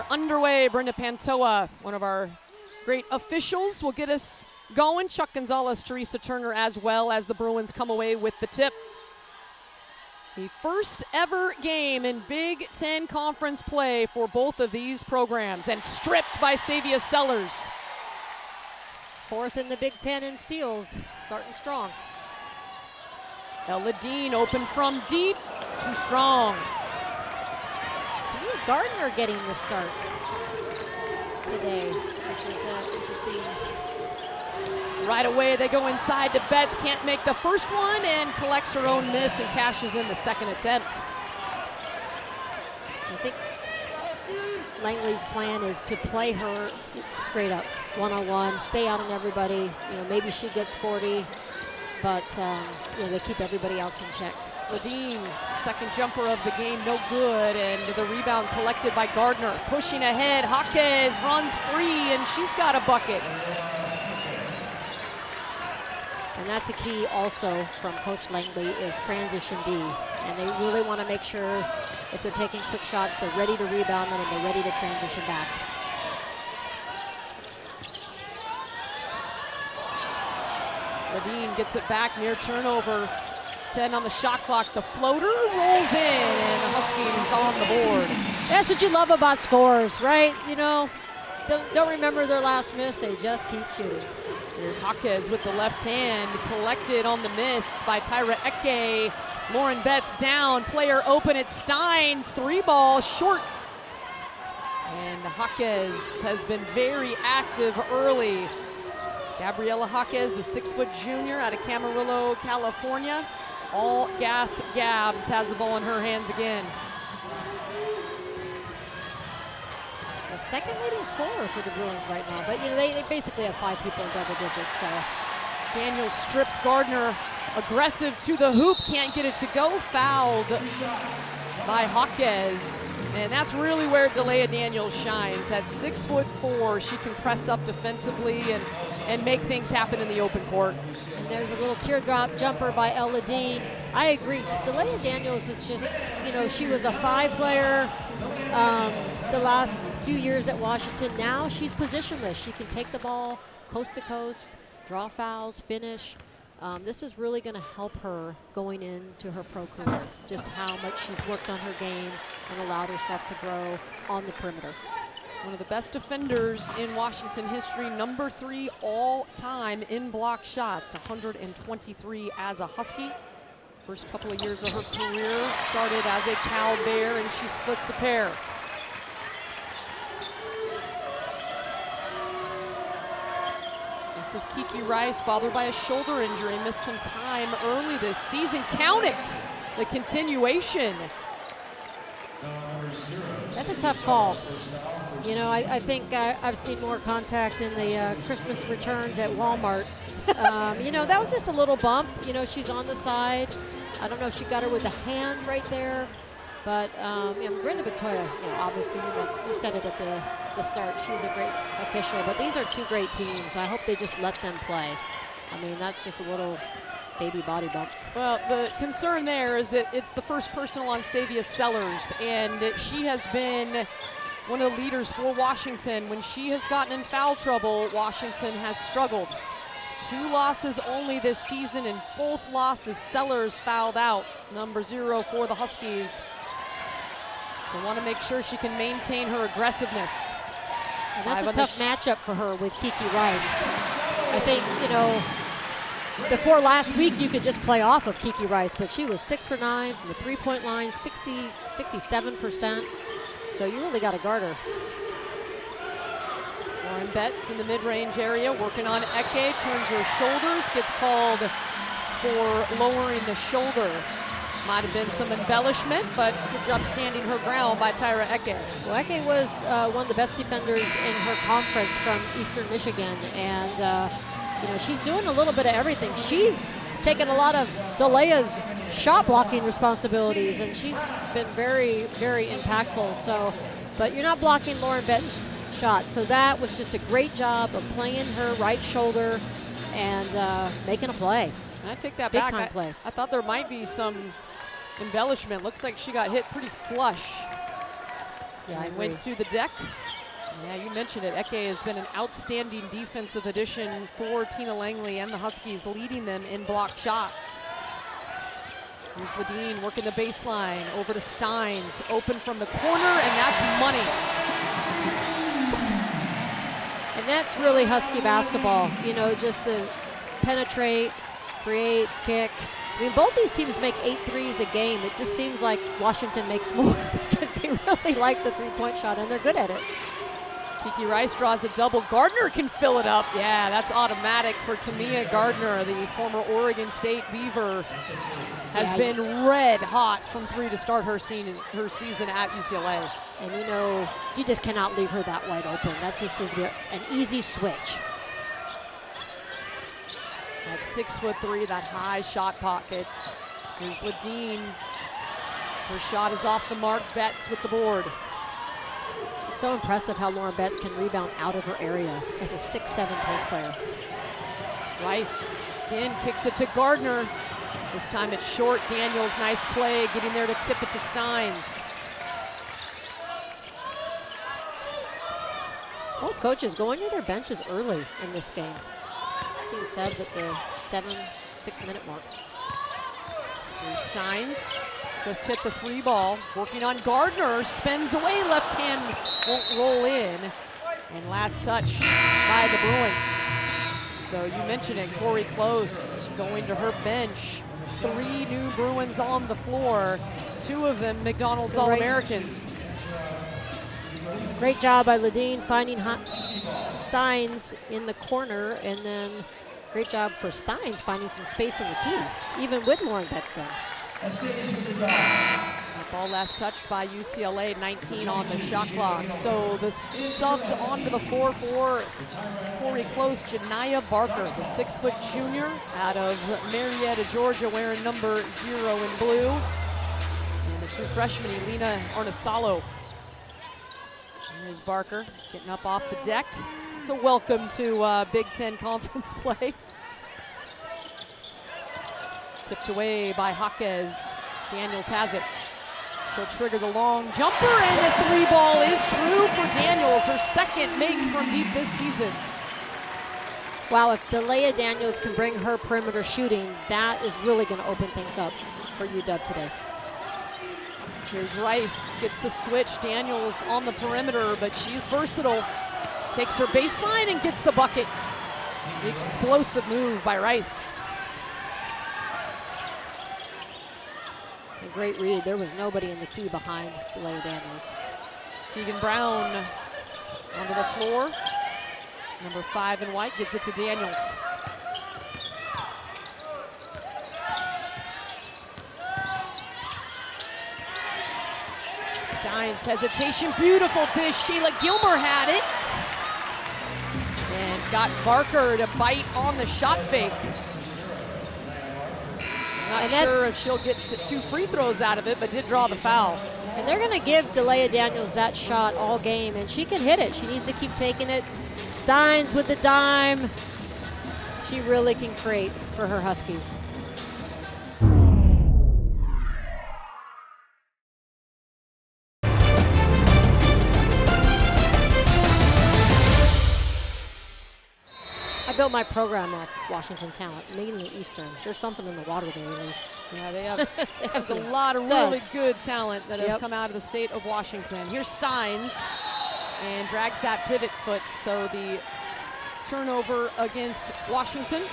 underway. Brenda Pantoa, one of our great officials, will get us going. Chuck Gonzalez, Teresa Turner, as well as the Bruins come away with the tip. The first ever game in Big Ten Conference play for both of these programs, and stripped by Savia Sellers. Fourth in the Big Ten in steals, starting strong. Ella Dean open from deep, too strong. Tamia Gardner getting the start today, which is interesting. Right away they go inside to Betts, can't make the first one, and collects her own miss and cashes in the second attempt. I think Langley's plan is to play her straight up, one-on-one, stay out on everybody. You know, maybe she gets 40, but you know, they keep everybody else in check. Ladine, second jumper of the game, no good, and the rebound collected by Gardner. Pushing ahead, Jaquez runs free, and she's got a bucket. And that's a key also from Coach Langley is transition D. And they really want to make sure if they're taking quick shots, they're ready to rebound them and they're ready to transition back. Ladine gets it back near turnover. 10 on the shot clock. The floater rolls in, and the Huskies on the board. That's what you love about scores, right? You know, don't remember their last miss. They just keep shooting. Here's Jaquez with the left hand, collected on the miss by Tyra Eke. Lauren Betts down, player open, it's Steins, 3-ball, short. And Jaquez has been very active early. Gabriela Jaquez, the 6-foot junior out of Camarillo, California. All gas Gabs has the ball in her hands again. The second leading scorer for the Bruins right now, but you know they basically have 5 people in double digits. So Daniel strips Gardner, aggressive to the hoop, can't get it to go, fouled by Jaquez. And that's really where Delia Daniels shines. At 6'4", she can press up defensively and make things happen in the open court. And there's a little teardrop jumper by Ella Dean. I agree. Delia Daniels is just, you know, she was a 5 player the last 2 years at Washington. Now she's positionless. She can take the ball coast to coast, draw fouls, finish. This is really going to help her going into her pro career, just how much she's worked on her game and allowed herself to grow on the perimeter. One of the best defenders in Washington history, number 3 all time in block shots, 123 as a Husky. First couple of years of her career, started as a Cal Bear, and she splits a pair. This is Kiki Rice, bothered by a shoulder injury, missed some time early this season. Count it, the continuation. That's a tough call. You know, I think I've seen more contact in the Christmas returns at Walmart. You know, that was just a little bump. You know, she's on the side. I don't know if she got her with a hand right there. But you know, Brenda Batoya, you know, obviously, you said it at the start, she's a great official, but these are 2 great teams. I hope they just let them play. I mean, that's just a little baby body bump. Well, the concern there is that it's the first personal on Savia Sellers, and she has been one of the leaders for Washington. When she has gotten in foul trouble, Washington has struggled. 2 losses only this season, and both losses Sellers fouled out. Number 0 for the Huskies. So want to make sure she can maintain her aggressiveness. And that's a tough matchup for her with Kiki Rice. I think, you know, before last week you could just play off of Kiki Rice, but she was 6 for 9 from the 3-point line, 67%. So you really got to guard her. Lauren Betts in the mid-range area, working on Eke, turns her shoulders, gets called for lowering the shoulder. Might have been some embellishment, but good job standing her ground by Tyra Eke. Well, Eke was one of the best defenders in her conference from Eastern Michigan, and you know, she's doing a little bit of everything. She's taken a lot of Delia's shot blocking responsibilities, and she's been very, very impactful. So, but you're not blocking Lauren Betts' shots, so that was just a great job of playing her right shoulder and making a play. And I take that Big back. time play. I thought there might be some embellishment. Looks like she got hit pretty flush. Yeah, I and agree. went to the deck. Yeah, you mentioned it. Eke has been an outstanding defensive addition for Tina Langley and the Huskies, leading them in block shots. Here's Ledeen working the baseline, over to Steins, open from the corner, and that's money. And that's really Husky basketball, you know, just to penetrate, create, kick. I mean, both these teams make 8 threes a game. It just seems like Washington makes more because they really like the three-point shot, and they're good at it. Kiki Rice draws a double. Gardner can fill it up. Yeah, that's automatic for Tamia Gardner, the former Oregon State Beaver. Has been red hot from 3 to start her season at UCLA. And you know, you just cannot leave her that wide open. That just is an easy switch. That 6'3", that high shot pocket. Here's Ledeen. Her shot is off the mark. Betts with the board. It's so impressive how Lauren Betts can rebound out of her area as a 6'7" post player. Rice again kicks it to Gardner. This time it's short. Daniels, nice play, getting there to tip it to Steins. Both coaches going to their benches early in this game. Seen subs at the 7-6 minute marks. Here's Steins, just hit the 3 ball, working on Gardner, spins away, left hand won't roll in. And last touch by the Bruins. So you mentioned it, Corey Close going to her bench. 3 new Bruins on the floor, 2 of them McDonald's All-Americans. Great job by Ledeen finding Steins in the corner, and then great job for Steins finding some space in the key, even with Lauren Betts in. That ball last touched by UCLA, 19 on the shot clock. So the subs onto the floor for Corey Close, Janiyah Barker, the 6-foot junior out of Marietta, Georgia, wearing number 0 in blue. And the true freshman, Elena Arnesalo. Here's Barker getting up off the deck. It's a welcome to Big Ten Conference play. Tipped away by Jaquez. Daniels has it. She'll trigger the long jumper, and the 3 ball is true for Daniels, her 2nd make from deep this season. Wow, if Delia Daniels can bring her perimeter shooting, that is really going to open things up for UW today. Here's Rice, gets the switch. Daniels on the perimeter, but she's versatile. Takes her baseline and gets the bucket. The explosive move by Rice. A great read. There was nobody in the key behind Delia Daniels. Tegan Brown onto the floor. Number 5 in white gives it to Daniels. Steins, hesitation, beautiful dish. Shayla Gilmer had it. And got Barker to bite on the shot fake. Not sure if she'll get 2 free throws out of it, but did draw the foul. And they're going to give Delia Daniels that shot all game, and she can hit it. She needs to keep taking it. Steins with the dime. She really can create for her Huskies. I built my program off Washington talent, mainly Eastern. There's something in the water they release. Yeah, they have, There's a lot of really good talent that have come out of the state of Washington. Here's Steins, and drags that pivot foot. So the turnover against Washington.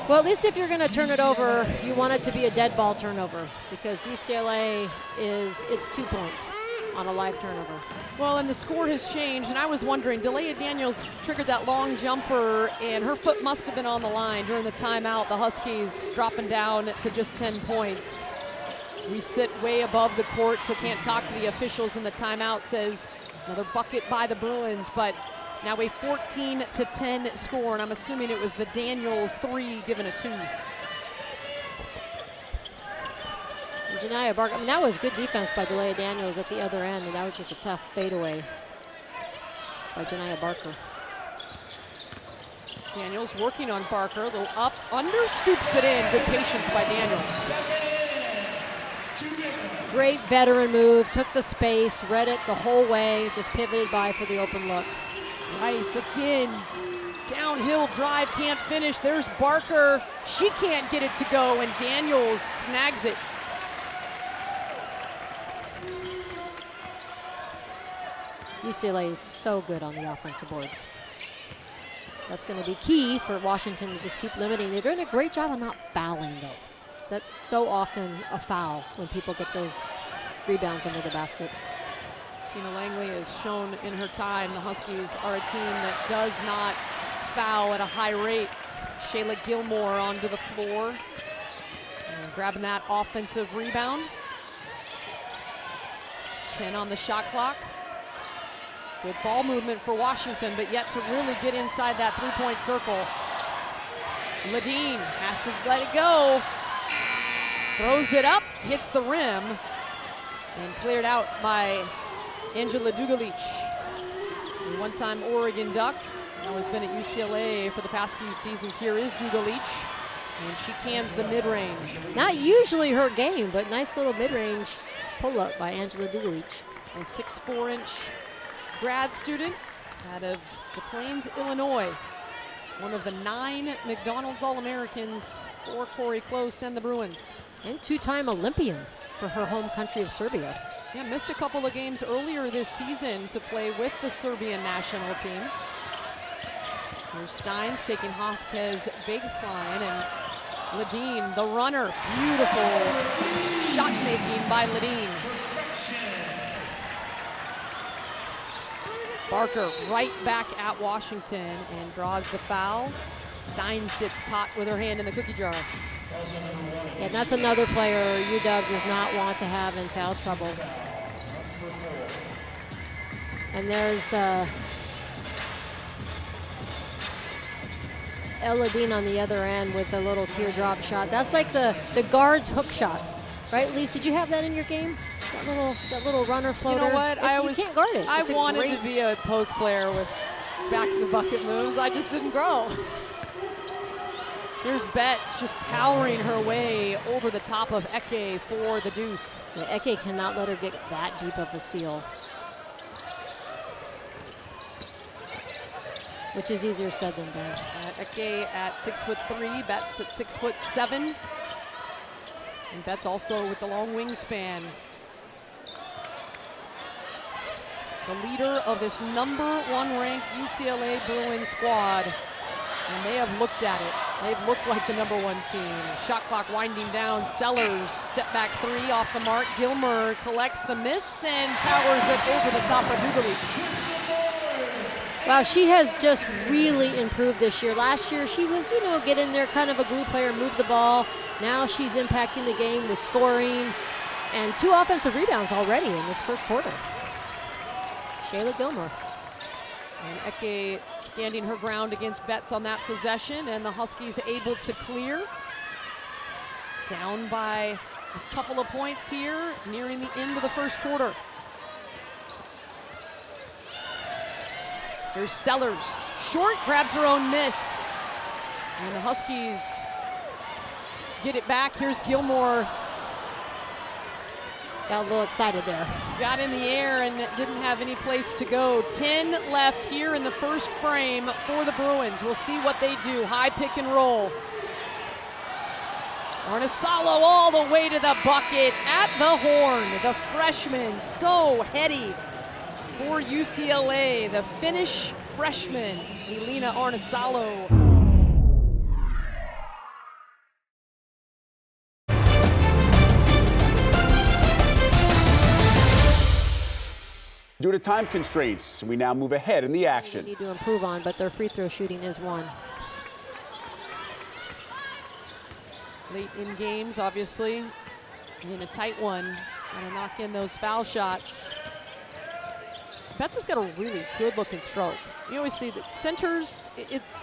Well, at least if you're going to turn it over, you want it to be a dead ball turnover, because UCLA it's 2 points on a live turnover. Well, and the score has changed, and I was wondering, Delia Daniels triggered that long jumper, and her foot must have been on the line during the timeout. The Huskies dropping down to just 10 points. We sit way above the court, so can't talk to the officials, and the timeout says another bucket by the Bruins, but now a 14-10 score, and I'm assuming it was the Daniels 3 given a 2. Janiyah Barker, I mean, that was good defense by Delia Daniels at the other end, and that was just a tough fadeaway by Janiyah Barker. Daniels working on Barker, a little up, under, scoops it in. Good patience by Daniels. great veteran move, took the space, read it the whole way, just pivoted by for the open look. Rice again, downhill drive, can't finish. There's Barker, she can't get it to go, and Daniels snags it. UCLA is so good on the offensive boards. That's going to be key for Washington to just keep limiting. They're doing a great job of not fouling, though. That's so often a foul when people get those rebounds under the basket. Tina Langley has shown in her time the Huskies are a team that does not foul at a high rate. Shayla Gilmore onto the floor and grabbing that offensive rebound. 10 on the shot clock. Good ball movement for Washington, but yet to really get inside that three-point circle. Ledeen has to let it go. Throws it up, hits the rim, and cleared out by Angela Dugalic. A one-time Oregon Duck, now has been at UCLA for the past few seasons. Here is Dugalic, and she cans the mid-range. Not usually her game, but nice little mid-range pull-up by Angela Dugalic. A 6'4" grad student out of Des Plaines, Illinois. One of the 9 McDonald's All-Americans for Corey Close and the Bruins. And two-time Olympian for her home country of Serbia. Yeah, missed a couple of games earlier this season to play with the Serbian national team. Here's Steins taking Hoskes' baseline, and Ledeen, the runner. Beautiful shot making by Ledeen. Barker right back at Washington and draws the foul. Steins gets caught with her hand in the cookie jar. And that's another player UW does not want to have in foul trouble. And there's Ledeen on the other end with a little teardrop shot. That's like the guard's hook shot, right? Lise, did you have that in your game? That little runner floater. You know what? You can't guard it. I wanted to be a post player with back to the bucket moves. I just didn't grow. There's Betts just powering her way over the top of Eke for the deuce. Yeah, Eke cannot let her get that deep of a seal, which is easier said than done. Eke at 6'3", Betts at 6'7", and Betts also with the long wingspan. The leader of this #1 ranked UCLA Bruins squad, and they have looked at it. They've looked like the #1 team. Shot clock winding down. Sellers, step back three off the mark. Gilmer collects the miss and powers it over the top of Dugalic. Wow, she has just really improved this year. Last year, she was, get in there, kind of a glue player, move the ball. Now she's impacting the game with scoring and 2 offensive rebounds already in this first quarter. Shayla Gilmer. And Eke standing her ground against Betts on that possession, and the Huskies able to clear. Down by a couple of points here, nearing the end of the first quarter. Here's Sellers, short, grabs her own miss. And the Huskies get it back. Here's Gilmore. Got a little excited there. Got in the air and didn't have any place to go. 10 left here in the first frame for the Bruins. We'll see what they do. High pick and roll. Arnisalo all the way to the bucket at the horn. The freshman, so heady for UCLA. The Finnish freshman, Elina Arnisalo. Due to time constraints, we now move ahead in the action. They need to improve on, but their free throw shooting is one. Late in games, obviously, in a tight one, and to knock in those foul shots. Betts has got a really good-looking stroke. You always see that centers, it's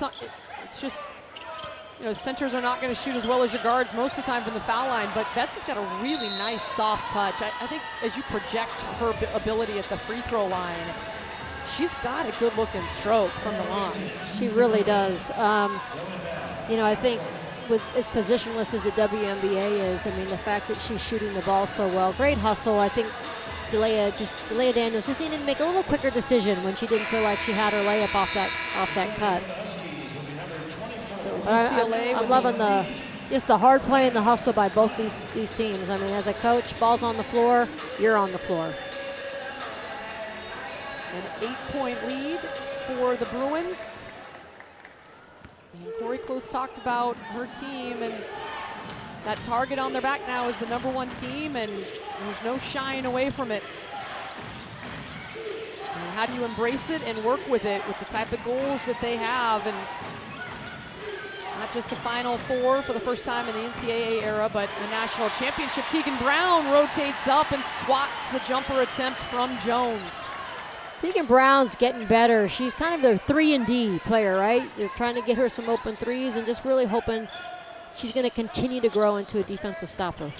just, centers are not going to shoot as well as your guards most of the time from the foul line, but Betts has got a really nice soft touch. I think as you project her ability at the free throw line, she's got a good looking stroke from the line. She really does. I think with as positionless as the WNBA is, I mean, the fact that she's shooting the ball so well, great hustle. I think Delia Daniels just needed to make a little quicker decision when she didn't feel like she had her layup off that cut. So I'm loving just the hard play and the hustle by both these teams. I mean, as a coach, ball's on the floor, you're on the floor. An 8-point lead for the Bruins. And Corey Close talked about her team, and that target on their back now is the #1 team, and there's no shying away from it. And how do you embrace it and work with it with the type of goals that they have, and not just a Final Four for the first time in the NCAA era, but a national championship. Tegan Brown rotates up and swats the jumper attempt from Jones. Tegan Brown's getting better. She's kind of their 3-and-D player, right? They're trying to get her some open threes and just really hoping she's going to continue to grow into a defensive stopper.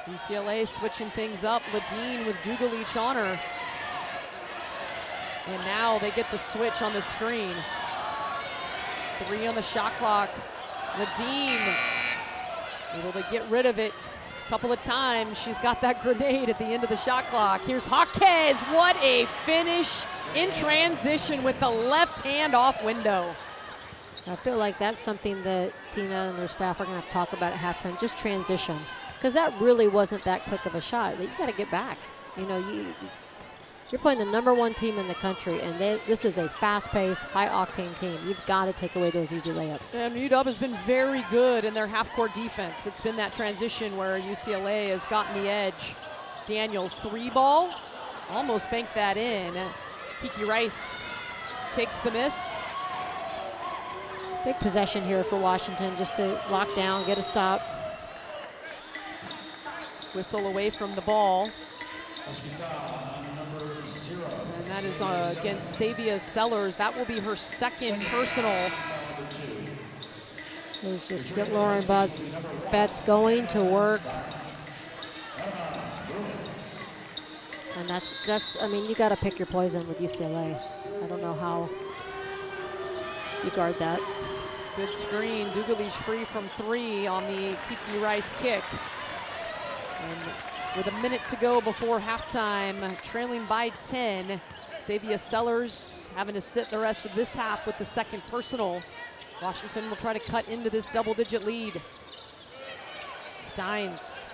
UCLA switching things up. Ledeen with Dugalich on her. And now they get the switch on the screen. 3 on the shot clock. Ledeen able to get rid of it a couple of times. She's got that grenade at the end of the shot clock. Here's Jaquez. What a finish in transition with the left hand off window. I feel like that's something that Tina and her staff are going to have to talk about at halftime, just transition. Because that really wasn't that quick of a shot. You got to get back. You know, you're playing the #1 team in the country, and this is a fast-paced, high-octane team. You've got to take away those easy layups. And UW has been very good in their half-court defense. It's been that transition where UCLA has gotten the edge. Daniels 3-ball, almost banked that in. Kiki Rice takes the miss. Big possession here for Washington just to lock down, get a stop. Whistle away from the ball. And that is against Savia Sellers. That will be her second personal. There's just Lauren Betts going to work. And that's I mean, you got to pick your poison with UCLA. I don't know how you guard that. Good screen. Dugalich free from 3 on the Kiki Rice kick. And with a minute to go before halftime, trailing by 10. Savia Sellers having to sit the rest of this half with the second personal. Washington will try to cut into this double-digit lead. Steins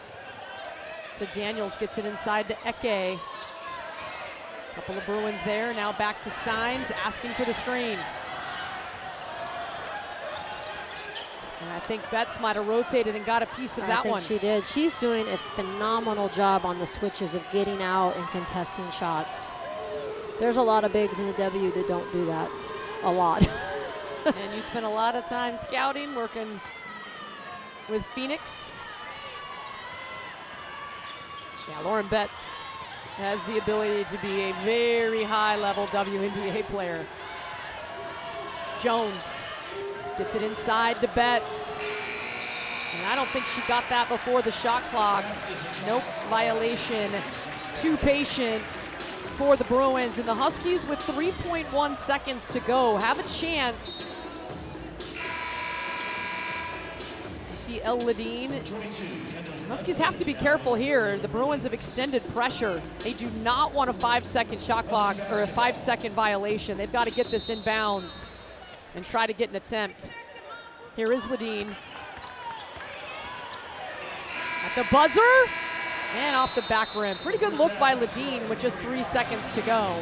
to Daniels, gets it inside to Eke. Couple of Bruins there, now back to Steins, asking for the screen. And I think Betts might have rotated and got a piece of that one. I think she did. She's doing a phenomenal job on the switches of getting out and contesting shots. There's a lot of bigs in the W that don't do that. A lot. And you spent a lot of time scouting, working with Phoenix. Yeah, Lauren Betts has the ability to be a very high-level WNBA player. Jones gets it inside to Betts. And I don't think she got that before the shot clock. Nope, violation. Too patient for the Bruins. And the Huskies with 3.1 seconds to go have a chance. You see El Ledeen. Huskies have to be careful here. The Bruins have extended pressure. They do not want a 5-second shot clock or a 5-second violation. They've got to get this in bounds and try to get an attempt. Here is Ledeen. At the buzzer, and off the back rim. Pretty good look by Ledeen with just 3 seconds to go.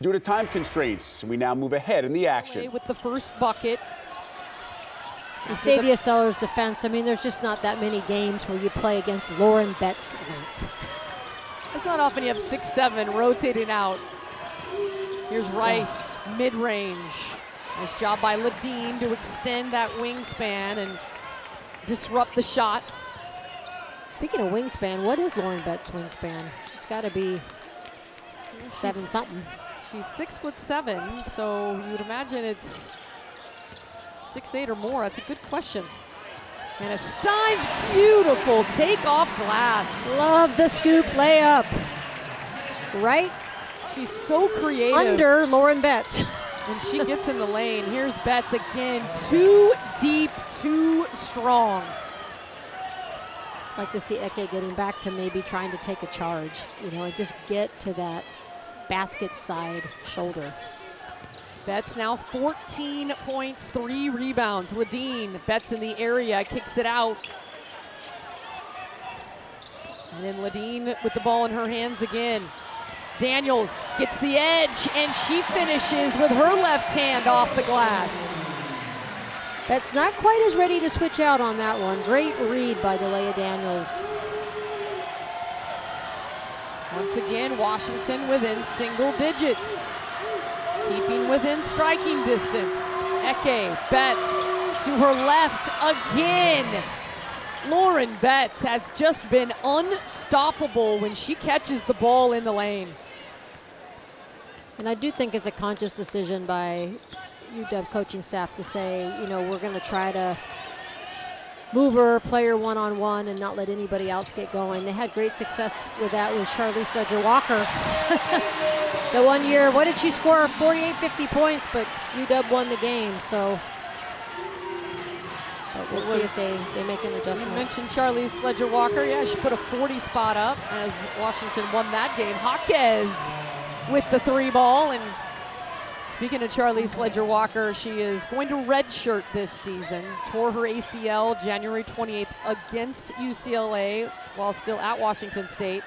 Due to time constraints, we now move ahead in the action. With the first bucket. The Savia Sellers defense, I mean, there's just not that many games where you play against Lauren Betts' length. It's not often you have 6'7" rotating out. Here's Rice, mid-range. Nice job by Ledeen to extend that wingspan and disrupt the shot. Speaking of wingspan, what is Lauren Betts' wingspan? It's got to be 7-something. She's 6'7", so you would imagine it's 6'8" or more. That's a good question. And a Steins beautiful take off glass. Love the scoop layup. Right She's so creative. under Lauren Betts. And she gets in the lane. Here's Betts again. Too deep, too strong. Like to see Eke getting back to maybe trying to take a charge, you know, and just get to that basket side shoulder. Betts now 14 points, 3 rebounds. Ledeen, Betts in the area, kicks it out. And then Ledeen with the ball in her hands again. Daniels gets the edge, and she finishes with her left hand off the glass. Betts not quite as ready to switch out on that one. Great read by Delia Daniels. Once again, Washington within single digits. Keeping within striking distance. Eke, Betts to her left again. Lauren Betts has just been unstoppable when she catches the ball in the lane. And I do think it's a conscious decision by UW coaching staff to say, you know, we're going to try to move her, play her one-on-one, and not let anybody else get going. They had great success with that with Charlize Ledger-Walker. The 1 year, what did she score? 48, 50 points, but UW won the game, so but we'll see if they make an adjustment. You mentioned Charlize Ledger-Walker. Yeah, she put a 40 spot up as Washington won that game. Jaquez with the 3 ball. And speaking of Charlize Ledger-Walker, she is going to redshirt this season. Tore her ACL January 28th against UCLA while still at Washington State.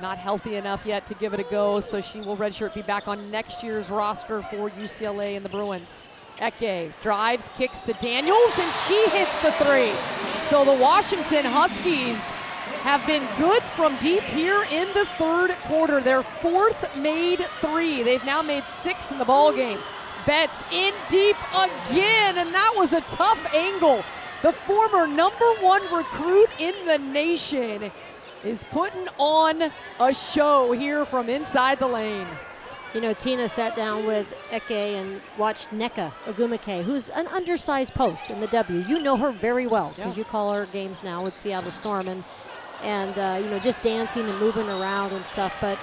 Not healthy enough yet to give it a go, so she will redshirt, be back on next year's roster for UCLA and the Bruins. Eke drives, kicks to Daniels, and she hits the 3. So the Washington Huskies have been good from deep here in the 3rd quarter. Their 4th made 3. They've now made 6 in the ball game. Betts in deep again, and that was a tough angle. The former #1 recruit in the nation is putting on a show here from inside the lane. You know, Tina sat down with Eke and watched Nneka Ogwumike, who's an undersized post in the W. You know her very well because you call her games now with Seattle Storm, and you know, just dancing and moving around and stuff. But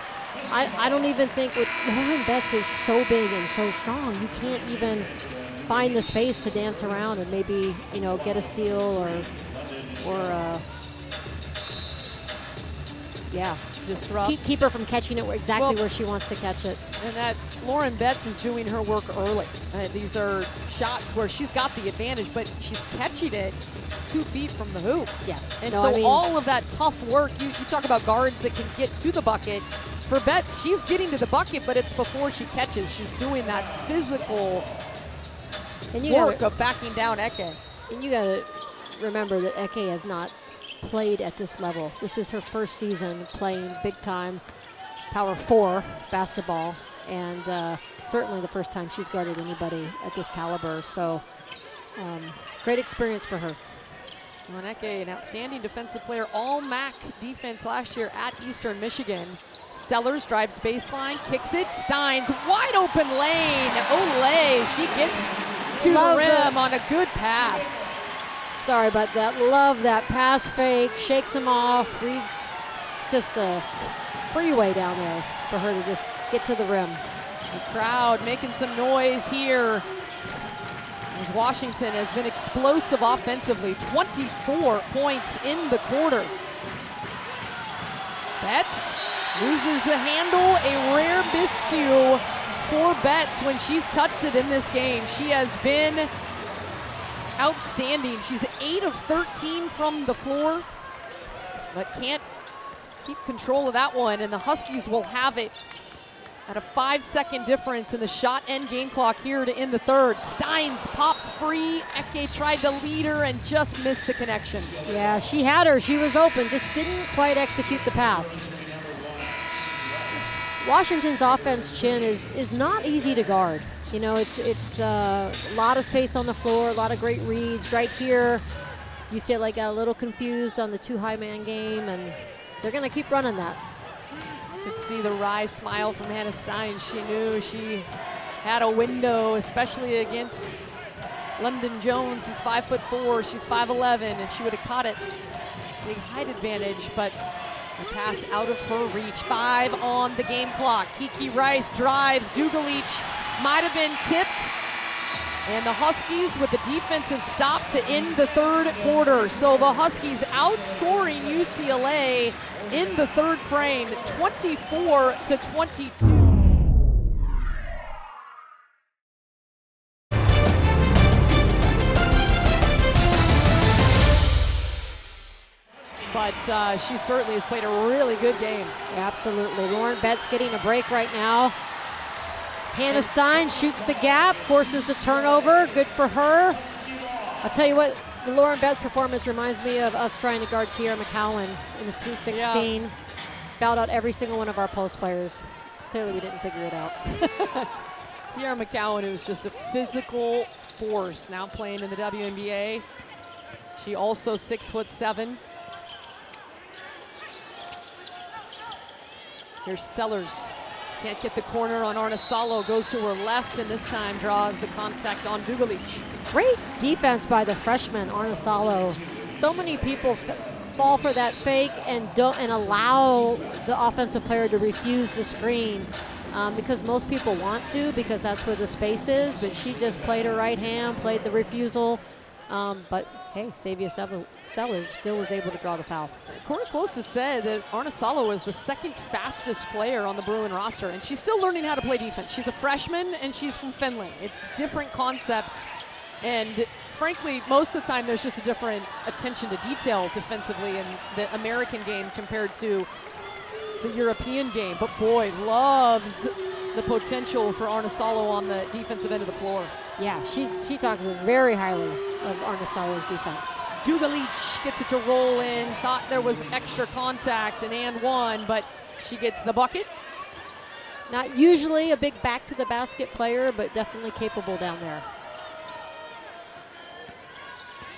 I don't even think with Lauren Betts is so big and so strong, you can't even find the space to dance around and maybe, you know, get a steal or disrupt. Keep her from catching it exactly where she wants to catch it. And that Lauren Betts is doing her work early. These are shots where she's got the advantage, but she's catching it 2 feet from the hoop. Yeah. And so I mean, all of that tough work, you talk about guards that can get to the bucket. For Betts, she's getting to the bucket, but it's before she catches. She's doing that physical work of backing down Eke. And you got to remember that Eke has not played at this level. This is her first season playing big time Power 4 basketball, and certainly the first time she's guarded anybody at this caliber. So great experience for her. Eke, an outstanding defensive player, all MAC defense last year at Eastern Michigan. Sellers drives baseline, kicks it. Steins, wide open lane. Olay, she gets to the rim on a good pass. Sorry about that. Love that pass fake, shakes him off, reads just a freeway down there for her to just get to the rim. The crowd making some noise here as Washington has been explosive offensively. 24 points in the quarter. Betts loses the handle, a rare miscue for Betts when she's touched it in this game. She has been outstanding. She's 8 of 13 from the floor, but can't keep control of that one, and the Huskies will have it at a 5-second difference in the shot and game clock here to end the 3rd. Steins popped free. Eke tried to lead her and just missed the connection. Yeah, she had her. She was open, just didn't quite execute the pass. Washington's offense, Chin, is not easy to guard. You know, it's a lot of space on the floor, a lot of great reads. Right here, UCLA got a little confused on the 2 high man game, and they're going to keep running that. You could see the wry smile from Hannah Stein. She knew she had a window, especially against London Jones, who's 5'4", she's 5'11". If she would have caught it, big height advantage, but the pass out of her reach. 5 on the game clock. Kiki Rice drives. Dugalich might have been tipped. And the Huskies with the defensive stop to end the third quarter. So the Huskies outscoring UCLA in the third frame, 24-22. But she certainly has played a really good game. Absolutely. Lauren Betts getting a break right now. Hannah Stein shoots the gap, forces the turnover. Good for her. I'll tell you what, the Lauren Betts performance reminds me of us trying to guard Tiara McCowan in the Sweet 16. Yeah. Fouled out every single one of our post players. Clearly we didn't figure it out. Tiara McCowan, who's just a physical force, now playing in the WNBA. She also 6'7". Here's Sellers. Can't get the corner on Arnesalo, goes to her left, and this time draws the contact on Dugalich. Great defense by the freshman, Arnesalo. So many people fall for that fake and allow the offensive player to refuse the screen because most people want to, because that's where the space is, but she just played her right hand, played the refusal. But hey, Savia Sellers still was able to draw the foul. Corey Close has said that Arnesalo is the second fastest player on the Bruin roster, and she's still learning how to play defense. She's a freshman, and she's from Finland. It's different concepts, and frankly, most of the time there's just a different attention to detail defensively in the American game compared to the European game. But boy, loves the potential for Arnesalo on the defensive end of the floor. Yeah, she talks very highly of Arnesalo's defense. Dugalich gets it to roll in. Thought there was extra contact and one, but she gets the bucket. Not usually a big back to the basket player, but definitely capable down there.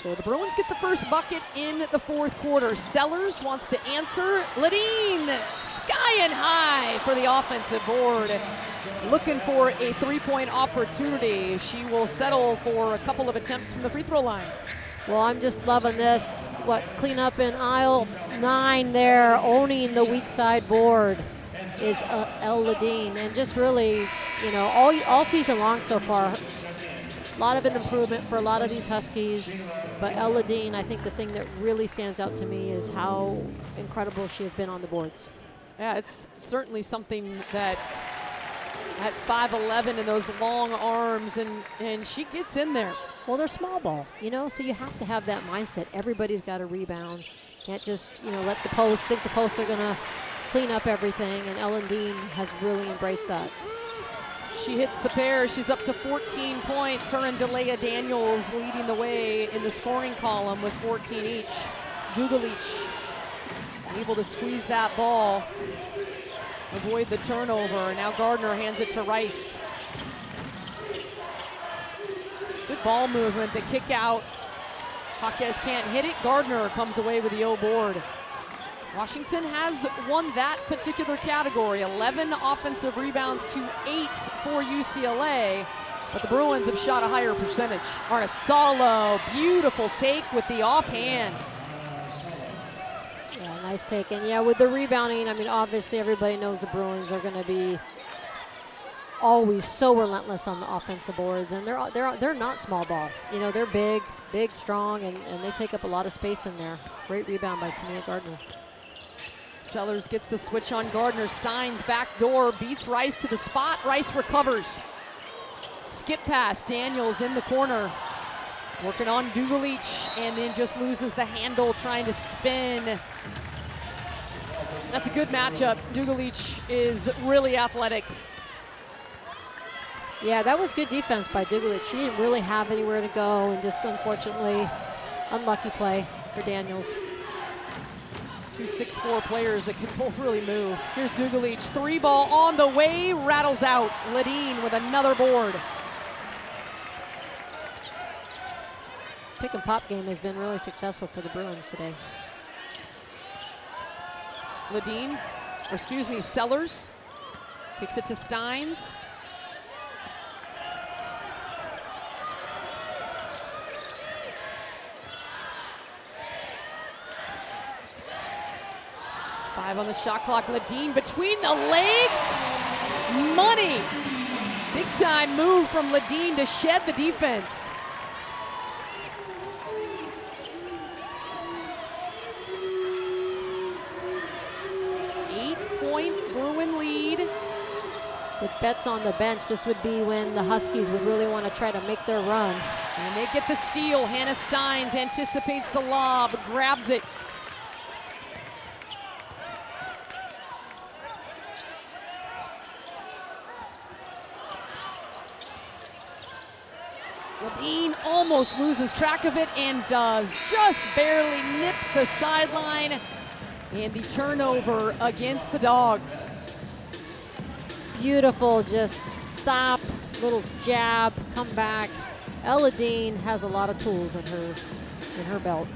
So the Bruins get the first bucket in the fourth quarter. Sellers wants to answer. Ladine, sky and high for the offensive board. Looking for a three-point opportunity. She will settle for a couple of attempts from the free throw line. Well, I'm just loving this. Clean up in aisle 9 there, owning the weak side board is El Ladine. And just really, all season long so far, a lot of an improvement for a lot of these Huskies. But El Ladine, I think the thing that really stands out to me is how incredible she has been on the boards. Yeah, it's certainly something that at 5'11" and those long arms, and she gets in there. Well, they're small ball, so you have to have that mindset. Everybody's got to rebound. Can't just, let the post, think the posts are going to clean up everything, and El Ladine has really embraced that. She hits the pair. She's up to 14 points. Her and Delia Daniels leading the way in the scoring column with 14 each. Dugalich able to squeeze that ball, avoid the turnover. Now Gardner hands it to Rice. Good ball movement, the kick out. Jaquez can't hit it. Gardner comes away with the O board. Washington has won that particular category. 11 offensive rebounds to 8 for UCLA, but the Bruins have shot a higher percentage. Arnesalo, beautiful take with the offhand. Yeah, nice take. And yeah, with the rebounding, obviously everybody knows the Bruins are going to be always so relentless on the offensive boards, and they're not small ball. They're big, strong, and they take up a lot of space in there. Great rebound by Tamia Gardner. Sellers gets the switch on Gardner. Stein's back door beats Rice to the spot. Rice recovers. Skip pass. Daniels in the corner. Working on Dugalich, and then just loses the handle trying to spin. That's a good matchup. Dugalich is really athletic. Yeah, that was good defense by Dugalich. She didn't really have anywhere to go, and just unfortunately, unlucky play for Daniels. 2 6'4" players that can both really move. Here's Dugalich, 3 ball on the way, rattles out. Ladine with another board. Pick and pop game has been really successful for the Bruins today. Sellers kicks it to Steins. 5 on the shot clock. Ledeen between the legs. Money. Big time move from Ledeen to shed the defense. Eight-point Bruin lead. With Betts on the bench, this would be when the Huskies would really want to try to make their run. And they get the steal. Hannah Steins anticipates the lob, grabs it. Ledeen almost loses track of it and does. Just barely nips the sideline. And the turnover against the Dogs. Beautiful, just stop, little jab, come back. Ledeen has a lot of tools in her belt.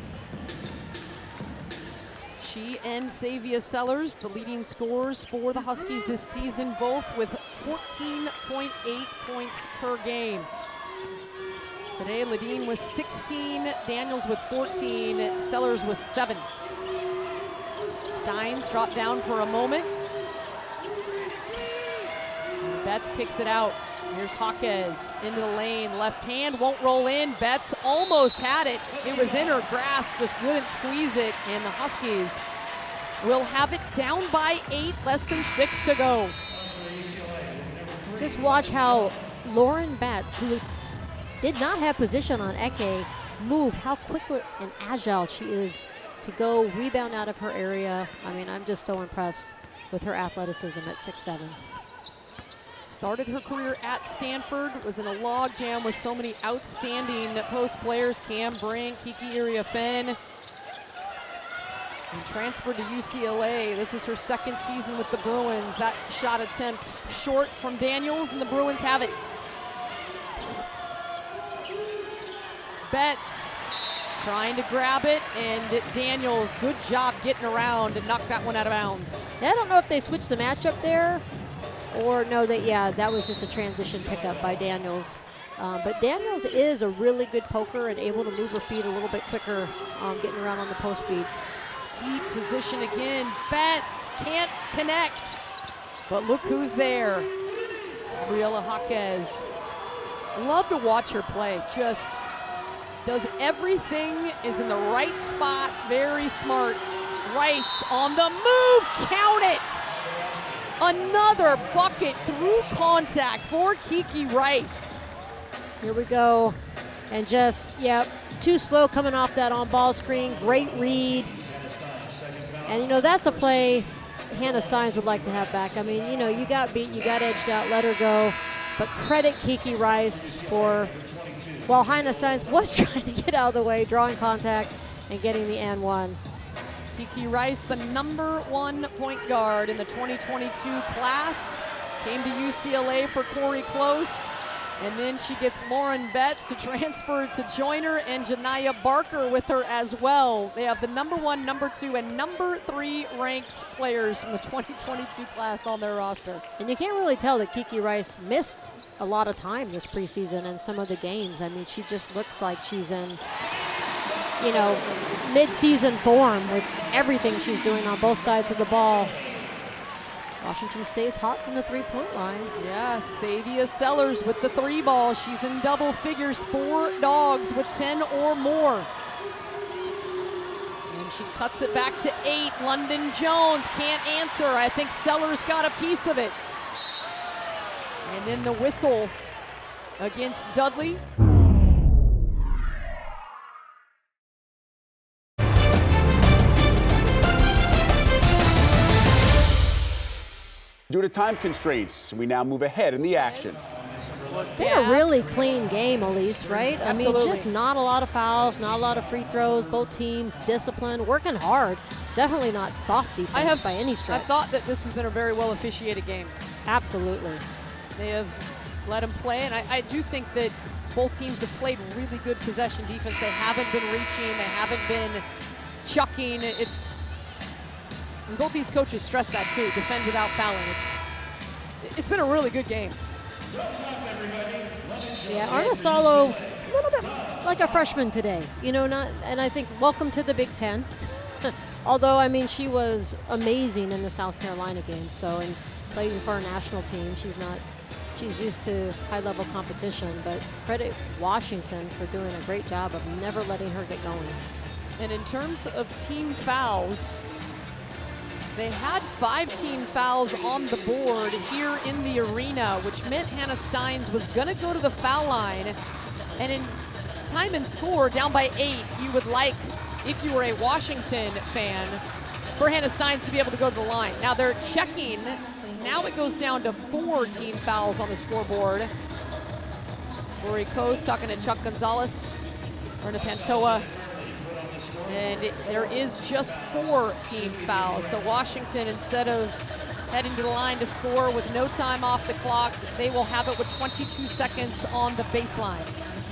She and Savia Sellers, the leading scorers for the Huskies this season, both with 14.8 points per game. Today, Ledeen was 16, Daniels with 14, Sellers was 7. Steins dropped down for a moment. Betts kicks it out. Here's Jaquez into the lane. Left hand won't roll in. Betts almost had it. It was in her grasp, just couldn't squeeze it. And the Huskies will have it down by 8, less than 6 to go. Just watch how Lauren Betts, who did not have position on Eke, moved, how quickly and agile she is to go rebound out of her area. I mean, I'm just so impressed with her athleticism at 6'7". Started her career at Stanford, was in a log jam with so many outstanding post players, Cam Brink, Kiki Rice, and transferred to UCLA. This is her second season with the Bruins. That shot attempt short from Daniels, and the Bruins have it. Betts trying to grab it, and Daniels, good job getting around and knocked that one out of bounds. I don't know if they switched the matchup there, or no, that was just a transition pickup by Daniels. But Daniels is a really good poker and able to move her feet a little bit quicker, getting around on the post feeds. Deep position again. Betts can't connect, but look who's there. Gabriela Jaquez. Love to watch her play. Just does everything, is in the right spot, very smart. Rice on the move, count it! Another bucket through contact for Kiki Rice. Here we go. And just, too slow coming off that on-ball screen. Great read. And, that's the play Hannah Steins would like to have back. I mean, you got beat, you got edged out, let her go. But credit Kiki Rice for, while Hannah Steins was trying to get out of the way, drawing contact and getting the and one. Kiki Rice, the #1 point guard in the 2022 class, came to UCLA for Corey Close, and then she gets Lauren Betts to transfer to join her, and Janiyah Barker with her as well. They have the #1, #2, and #3 ranked players from the 2022 class on their roster. And you can't really tell that Kiki Rice missed a lot of time this preseason in some of the games. I mean, she just looks like she's in, mid-season form with everything she's doing on both sides of the ball. Washington stays hot from the three-point line. Yeah, Savia Sellers with the 3 ball. She's in double figures, 4 Dogs with 10 or more. And she cuts it back to 8. London Jones can't answer. I think Sellers got a piece of it. And then the whistle against Dudley. Due to time constraints, we now move ahead in the action. Been a really clean game, Elise, right? Absolutely. I mean, just not a lot of fouls, not a lot of free throws, both teams disciplined, working hard. Definitely not soft defense by any stretch. I thought that this has been a very well officiated game. Absolutely. They have let them play, and I do think that both teams have played really good possession defense. They haven't been reaching, they haven't been chucking. And both these coaches stress that too, defend without fouling. It's been a really good game. Yeah, Arnisalo, a little bit like a freshman today. And I think welcome to the Big Ten. Although, I mean, she was amazing in the South Carolina game. So, and playing for our national team, she's used to high-level competition. But credit Washington for doing a great job of never letting her get going. And in terms of team fouls, they had 5 team fouls on the board here in the arena, which meant Hannah Steins was going to go to the foul line. And in time and score, down by 8, you would like, if you were a Washington fan, for Hannah Steins to be able to go to the line. Now they're checking. Now it goes down to 4 team fouls on the scoreboard. Lori Coase talking to Chuck Gonzalez, Verna Pantoa. And there is just 4 team fouls. So Washington, instead of heading to the line to score with no time off the clock, they will have it with 22 seconds on the baseline.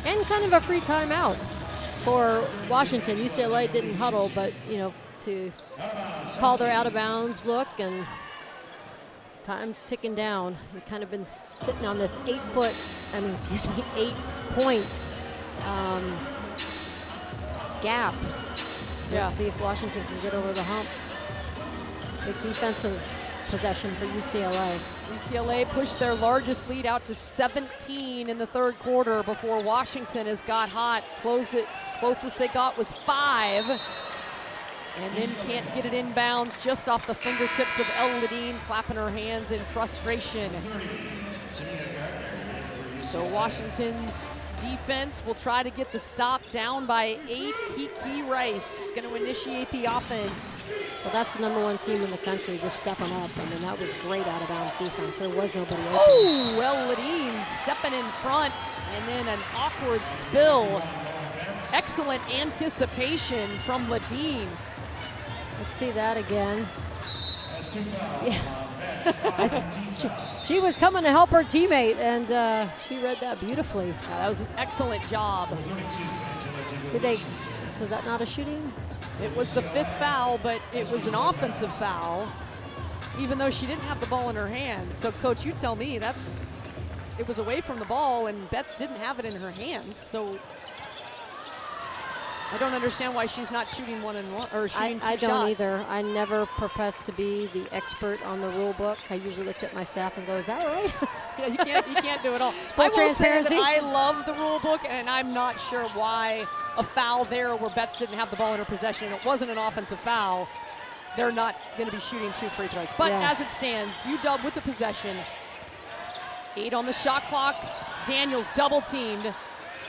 And kind of a free timeout for Washington. UCLA didn't huddle, but, you know, to call their out of bounds look, and time's ticking down. We've kind of been sitting on this 8-point gap. So let's see if Washington can get over the hump. Big defensive possession for UCLA. UCLA pushed their largest lead out to 17 in the 3rd quarter before Washington has got hot. Closed it, closest they got was 5. And then can't get it inbounds, just off the fingertips of El Ladine, clapping her hands in frustration. So Washington's defense will try to get the stop, down by 8. Kiki Rice going to initiate the offense. Well, that's the #1 team in the country, just stepping up. I mean, that was great out of bounds defense. There was nobody open. Oh, well, Ladine stepping in front, and then an awkward spill. Excellent anticipation from Ladine. Let's see that again. Yeah. She was coming to help her teammate, and she read that beautifully. Yeah, that was an excellent job. So is that not a shooting? It was the 5th foul, but it was an offensive foul, even though she didn't have the ball in her hands. So, Coach, you tell me, it was away from the ball, and Betts didn't have it in her hands. So I don't understand why she's not shooting 1-and-1 or shooting 2 shots. I don't either. I never profess to be the expert on the rule book. I usually look at my staff and go, "Is that right?" Yeah, you can't do it all. Full transparency. I love the rule book, and I'm not sure why a foul there where Betts didn't have the ball in her possession. It wasn't an offensive foul. They're not going to be shooting 2 free throws. But as it stands, UW with the possession. 8 on the shot clock. Daniels double teamed.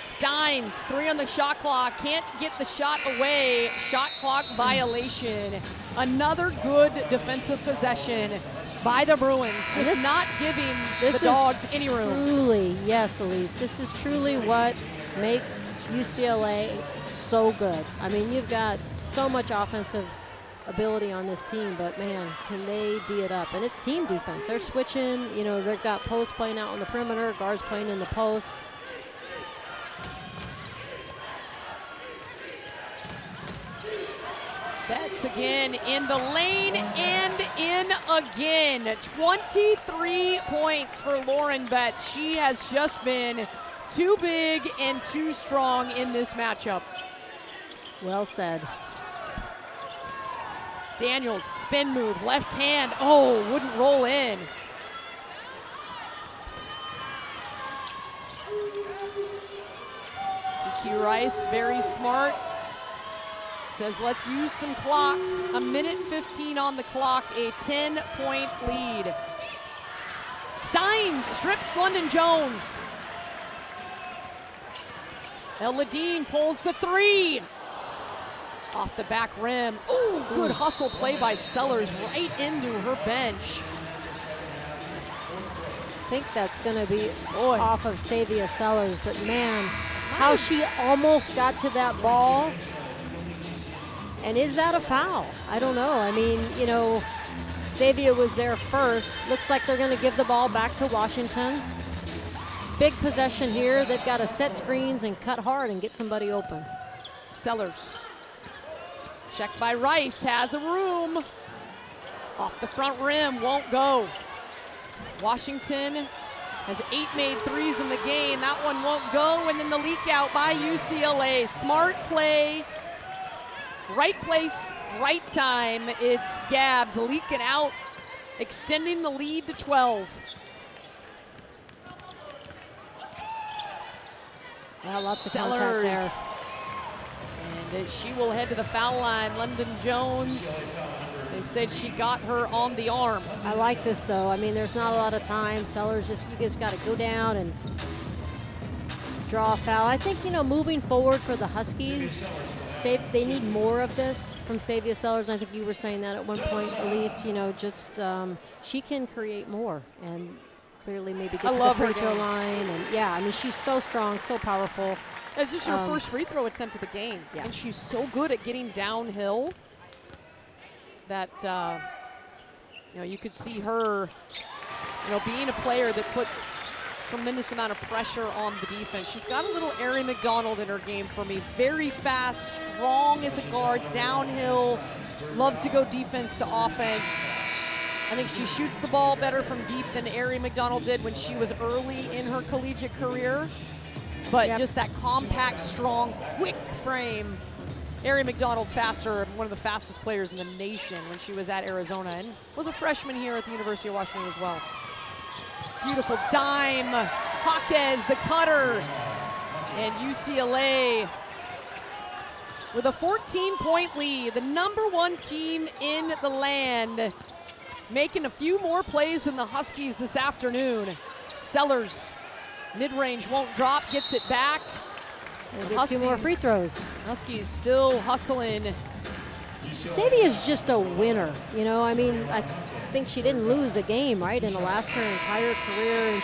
Steins, 3 on the shot clock, can't get the shot away. Shot clock violation. Another good defensive possession by the Bruins. Just not giving the Dogs any room. Truly, yes, Elise, this is truly what makes UCLA so good. I mean, you've got so much offensive ability on this team, but man, can they D it up. And it's team defense. They're switching, you know, they've got posts playing out on the perimeter, guards playing in the post. Betts again in the lane and in again. 23 points for Lauren Betts. She has just been too big and too strong in this matchup. Well said. Daniels, spin move, left hand. Oh, wouldn't roll in. Kiki Rice, very smart. Says, let's use some clock. 1:15 on the clock, a 10-point lead. Steins strips London Jones. El Ladine pulls the 3. Off the back rim. Ooh, good hustle play by Sellers right into her bench. I think that's going to be off of Savia Sellers, but man, how she almost got to that ball. And is that a foul? I don't know. I mean, you know, Savia was there first. Looks like they're going to give the ball back to Washington. Big possession here. They've got to set screens and cut hard and get somebody open. Sellers. Checked by Rice, has a room. Off the front rim, won't go. Washington has 8 made threes in the game. That one won't go, and then the leak out by UCLA. Smart play Right place, right time. It's Gabs leaking out, extending the lead to 12. Yeah, lots of contact there. And she will head to the foul line. London Jones, they said she got her on the arm. I like this though. I mean, there's not a lot of time. Sellers you just got to go down and draw a foul. I think, you know, moving forward for the Huskies, they need more of this from Savia Sellers. I think you were saying that at one point, Elise. You know, just she can create more and clearly maybe get to the free throw line. And yeah, I mean, she's so strong, so powerful. It's just her first free throw attempt of the game. Yeah. And she's so good at getting downhill that, you know, you could see her, you know, being a player that puts tremendous amount of pressure on the defense. She's got a little Aari McDonald in her game for me. Very fast, strong as a guard, downhill, loves to go defense to offense. I think she shoots the ball better from deep than Aari McDonald did when she was early in her collegiate career. But just that compact, strong, quick frame. Aari McDonald faster, one of the fastest players in the nation when she was at Arizona and was a freshman here at the University of Washington as well. Beautiful dime, Jaquez, the cutter, and UCLA with a 14-point lead, the #1 team in the land, making a few more plays than the Huskies this afternoon. Sellers, mid-range won't drop, gets it back. Get 2 more free throws. Huskies still hustling. Savia's just a winner, you know. I mean, I think she didn't lose a game, right, in Alaska her entire career, and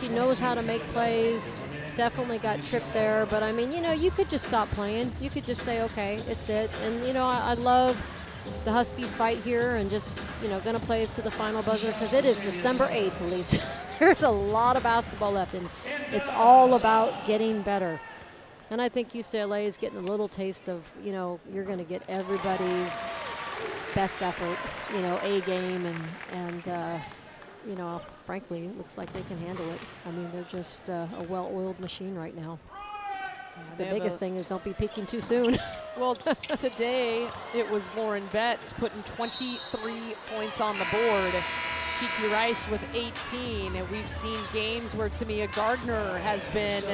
she knows how to make plays. Definitely got tripped there, but I mean, you know, you could just stop playing. You could just say, okay, it's it. And you know, I love the Huskies fight here and just, you know, gonna play to the final buzzer because it is December 8th, at least. There's a lot of basketball left, and it's all about getting better. And I think UCLA is getting a little taste of, you know, you're going to get everybody's best effort, you know, A game, and you know, frankly, it looks like they can handle it. I mean, they're just a well-oiled machine right now. The biggest thing is don't be peaking too soon. Well, today it was Lauren Betts putting 23 points on the board. Kiki Rice with 18, and we've seen games where Tamia Gardner has been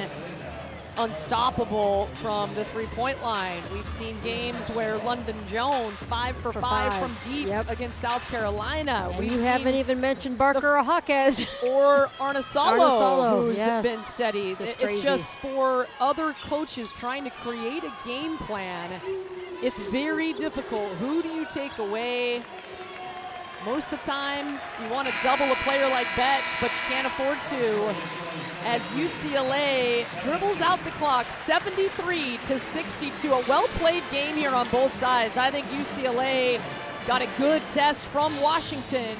unstoppable from the three-point line. We've seen games where London Jones 5 for 5 from deep against South Carolina. And you haven't even mentioned Barker or Jaquez. Or Arnisalo, who's yes. been steady. It's just for other coaches trying to create a game plan. It's very difficult. Who do you take away? Most of the time, you want to double a player like Betts, but you can't afford to. As UCLA dribbles out the clock, 73-62. A well-played game here on both sides. I think UCLA got a good test from Washington.